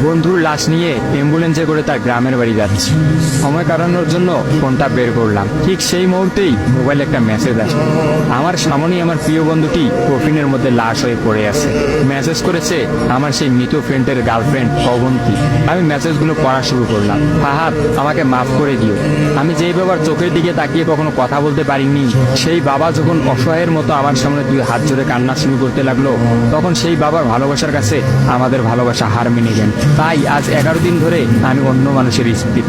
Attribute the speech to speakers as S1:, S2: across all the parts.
S1: বন্ধুর লাশ নিয়ে অ্যাম্বুলেন্সে করে তার গ্রামের বাড়ি যাচ্ছি। সময় কাটানোর জন্য ফোনটা বের করলাম। ঠিক সেই মুহূর্তেই মোবাইলে একটা মেসেজ আসে। আমার সামনেই আমার প্রিয় বন্ধুটি কফিনের মধ্যে লাশ হয়ে পড়ে আছে। মেসেজ করেছে আমার সেই মৃত ফ্রেন্ডের গার্লফ্রেন্ড অবন্তী। আমি মেসেজগুলো পড়া শুরু করলাম। ফাহাদ, আমাকে মাফ করে দিও। আমি যেই বাবার চোখের দিকে তাকিয়ে কখনো কথা বলতে পারিনি, সেই বাবা যখন অসহায়ের মতো আমার সামনে দুই হাত জোড়ে কান্না শুরু করতে লাগলো, তখন সেই বাবার ভালোবাসার কাছে আমাদের ভালোবাসা হার মেনে গেল। তাই আজ 11 দিন ধরে আমি অন্য মানুষের স্ত্রী।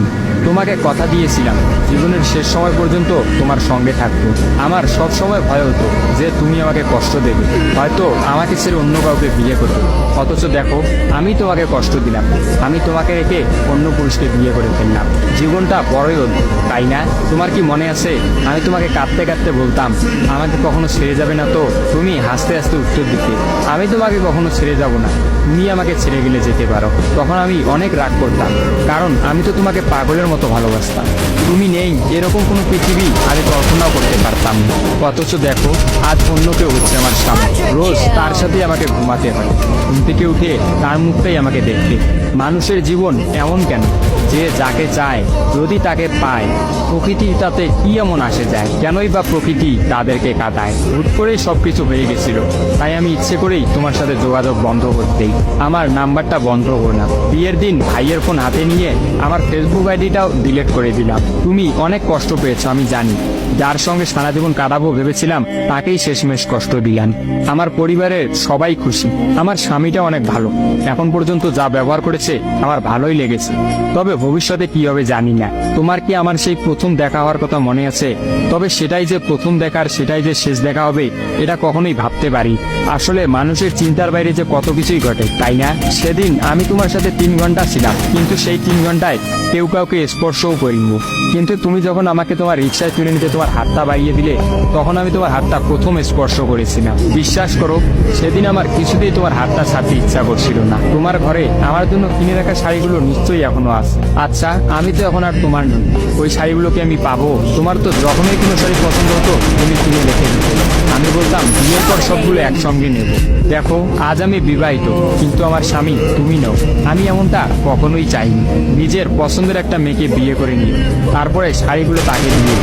S1: তোমাকে কথা দিয়েছিলাম জীবনের শেষ সময় পর্যন্ত তোমার সঙ্গে থাকবো। আমার সব সময় ভয় হতো যে তুমি আমাকে কষ্ট দেবে, হয়তো আমাকে ছেড়ে অন্য কাউকে বিয়ে করবে। অথচ দেখো, আমি তোমাকে কষ্ট দিলাম, আমি তোমাকে রেখে অন্য পুরুষকে বিয়ে করে ফেললাম। জীবনটা বড়ই অদ্ভুত, তাই না? তোমার কি মনে আছে আমি তোমাকে কাঁদতে কাঁদতে বলতাম আমাকে কখনো ছেড়ে যাবে না? তো তুমি হাসতে হাসতে উত্তর দিতে, আমি তোমাকে কখনো ছেড়ে যাব না, তুমি আমাকে ছেড়ে গেলে যেতে পারো। তখন আমি অনেক রাগ করতাম, কারণ আমি তো তোমাকে পাগলের মতো ভালোবাসতাম। তুমি নেই এরকম কোনো পৃথিবী আমি কল্পনাও করতে পারতাম না। অথচ দেখো, আজ অন্য কেউ হচ্ছে আমার সামনে। রোজ তার সাথে আমাকে ঘুমাতে হয়, ঘুম থেকে উঠে তার মুখটাই আমাকে দেখতে। মানুষের জীবন এমন কেন যে যাকে চায় যদি তাকে পায়? প্রকৃতির তাতে কি এমন আসে যায়? কেনই বা প্রকৃতি তাদেরকে কাঁদায়? হুট করেই সবকিছু হয়ে গেছিল, তাই আমি ইচ্ছে করেই তোমার সাথে যোগাযোগ বন্ধ করতেই আমার নাম্বারটা বন্ধ করলাম। বিয়ের দিন ভাইয়ের ফোন হাতে নিয়ে আমার ফেসবুক আইডিটাও ডিলিট করে দিলাম। তুমি অনেক কষ্ট পেয়েছো আমি জানি, যার সঙ্গে সারা জীবন কাটাবো ভেবেছিলাম তাকেই শেষমেশ কষ্ট দিলাম। আমার পরিবারের সবাই খুশি, আমার স্বামীটা অনেক ভালো, এখন পর্যন্ত যা ব্যবহার করেছে আমার ভালোই লেগেছে। তবে ভবিষ্যতে কি হবে জানি না। তোমার কি আমার সেই প্রথম দেখা হওয়ার কথা মনে আছে? তবে সেটাই যে প্রথম দেখার, সেটাই যে শেষ দেখা হবে, এটা কখনোই ভাবতে পারি। আসলে মানুষের চিন্তার বাইরে যে কত কিছুই ঘটে, তাই না? সেদিন আমি তোমার সাথে 3 ঘন্টা ছিলাম, কিন্তু সেই 3 ঘন্টায় কেউ কাউকে স্পর্শও করিনি। কিন্তু তুমি যখন আমাকে তোমার রিক্সায় তুলে নিতে তোমার হাতটা বাড়িয়ে দিলে, তখন আমি তোমার হাতটা প্রথম স্পর্শ করেছিলাম। বিশ্বাস করো, সেদিন আমার কিছুতেই তোমার হাতটা ছাড়তে ইচ্ছা করছিল না। তোমার ঘরে আমার জন্য কিনে রাখা শাড়িগুলো নিশ্চয়ই এখনো আছে। আচ্ছা, আমি তো এখন আর তোমার নই, ওই শাড়িগুলোকে আমি পাবো? তোমার তো যখনই কোনো শাড়ি পছন্দ হতো তুমি কিনে রেখে দিতে, আমি বলতাম বিয়ের পর সবগুলো একসঙ্গে নেব। দেখো, আজ আমি বিবাহিত, কিন্তু আমার স্বামী তুমি নও। আমি এমনটা কখনোই চাইনি। নিজের পছন্দের একটা মেয়েকে বিয়ে করে নিয়ে তারপরে শাড়িগুলো তাকে দিয়ে।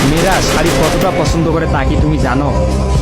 S1: মেয়েরা শাড়ি কতটা পছন্দ করে তা কি তুমি জানো?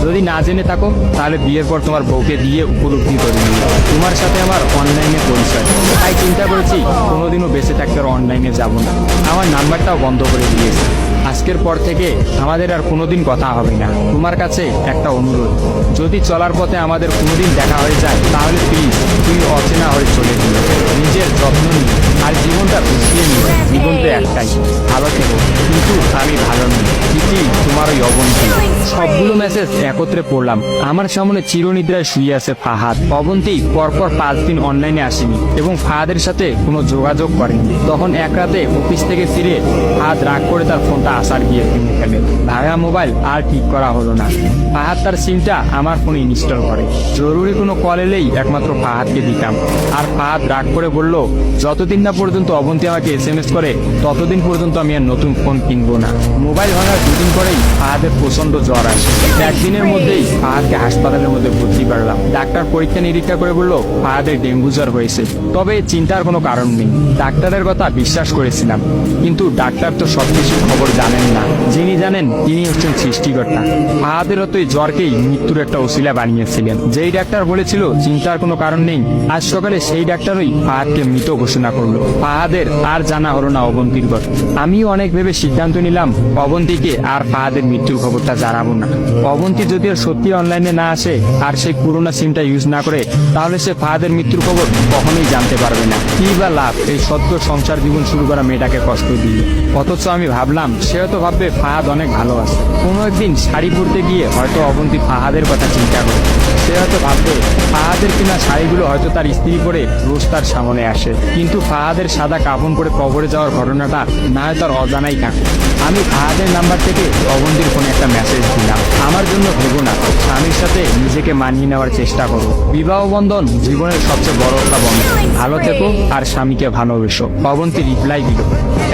S1: যদি না জেনে থাকো তাহলে বিয়ের পর তোমার বউকে দিয়ে উপলব্ধি করে নিও। তোমার সাথে আমার অনলাইনে পরিচয়, তাই চিন্তা করেছি কোনোদিনও বেঁচে থাকতে আর অনলাইনে যাব না। আমার নাম্বারটাও বন্ধ করে দিয়েছি। আজকের পর থেকে আমাদের আর কোনোদিন কথা হবে না। তোমার কাছে একটা অনুরোধ, যদি চলার পথে আমাদের কোনোদিন দেখা হয়ে যায় তাহলে প্লিজ তুই অচেনা হয়ে চলে দিও। নিজের যত্ন নিও আর জীবনটা গুছিয়ে নিও। জীবন তো একটাই, ভালো থেকো। কিন্তু আমি ভালো নই, ইতি তোমার ওই অবন্তী। সবগুলো মেসেজ একত্রে পড়লাম। আমার সামনে চিরনিদ্রায় শুয়ে আছে ফাহাদ। অবন্তী পরপর 5 দিন অনলাইনে আসেনি এবং ফাহাদের সাথে কোনো যোগাযোগ করেনি। তখন এক রাতে অফিস থেকে ফিরে ফাহাদ রাগ করে তার ফোনটা আসার গিয়ে ভেঙে ফেলে। ভাঙা মোবাইল আর ঠিক করা হলো না। ফাহাদ তার সিমটা আমার ফোনে ইনস্টল করে। জরুরি কোনো কল এলেই একমাত্র ফাহাদকে দিতাম। আর ফাহাদ রাগ করে বলল, যতদিন না পর্যন্ত অবন্তী আমাকে SMS করে ততদিন পর্যন্ত আমি আর নতুন ফোন কিনবো না। মোবাইল ভাঙার 2 দিন পরেই ফাহাদের প্রচন্ড জ্বর আসে। একদিনের মধ্যেই ফাহাদকে হাসপাতালের মধ্যে ভর্তি করলাম। ডাক্তার পরীক্ষা নিরীক্ষা করে বলল ফাহাদের ডেঙ্গু জ্বর হয়েছে। তবে চিন্তার কোনো কারণ নেই, ডাক্তারের কথা বিশ্বাস করেছিলাম। কিন্তু ডাক্তার তো সবকিছু খবর জানেন না, যিনি জানেন তিনি হচ্ছেন সৃষ্টিকর্তা। ফাহাদের হয়তো এই জ্বরকেই মৃত্যুর একটা ওসিলা বানিয়েছিলেন। যেই ডাক্তার বলেছিল চিন্তার কোনো কারণ নেই, আজ সকালে সেই ডাক্তারই ফাহাদকে মৃত ঘোষণা করলো। ফাহাদের আর জানা হলো না অবন্তীর কথা। আমিও অনেক ভেবে সিদ্ধান্ত নিলাম অবন্তীকে আর ফাহাদের মৃত্যুর খবরটা জানাবো না। অবন্তী যদি আর সত্যি অনলাইনে না আসে আর সেই পুরোনো সিমটা ইউজ না করে, তাহলে সে ফাহাদের মৃত্যুর খবর কখনোই জানতে পারবে না। কি বা লাভ এই সদ্য সংসার জীবন শুরু করা মেয়েটাকে কষ্ট দিয়ে? অথচ আমি ভাবলাম সে হয়তো ভাববে ফাহাদ অনেক ভালো আছে। কোনো একদিন শাড়ি পরতে গিয়ে হয়তো অবন্তী ফাহাদের কথা চিন্তা করে। সে হয়তো ভাববে ফাহাদের কিনা শাড়িগুলো হয়তো তার স্ত্রী পরে রোজ তার সামনে আসে, কিন্তু ফাহাদের সাদা কাফন পরে কবরে যাওয়ার ঘটনাটা না হয় তার অজানাই থাকে। আমি ফাহাদের নাম্বার থেকে অবন্তীর ফোনে একটা মেসেজ দিলাম, আমার জন্য ভেবো না, স্বামীর সাথে নিজেকে মানিয়ে নেওয়ার চেষ্টা করো। বিবাহ বন্ধন জীবনের সবচেয়ে বড় একটা বন্ধন, ভালো থেকো আর স্বামীকে ভালোবেসো। অবন্তী রিপ্লাই দিল,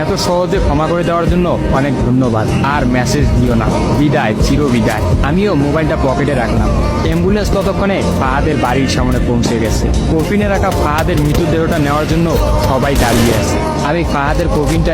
S1: এত সহজে ক্ষমা করে দেওয়ার জন্য অনেক ধন্যবাদ, আর মেসেজ দিও না, বিদায়, চির বিদায়। আমিও মোবাইলটা পকেটে রাখলাম। অ্যাম্বুলেন্স তো ততক্ষণে ফাহাদের বাড়ির সামনে পৌঁছে গেছে। কফিনে রাখা ফাহাদের মৃতদেহটা নেওয়ার জন্য সবাই দাঁড়িয়ে আছে। আমি ফাহাদের কফিনটা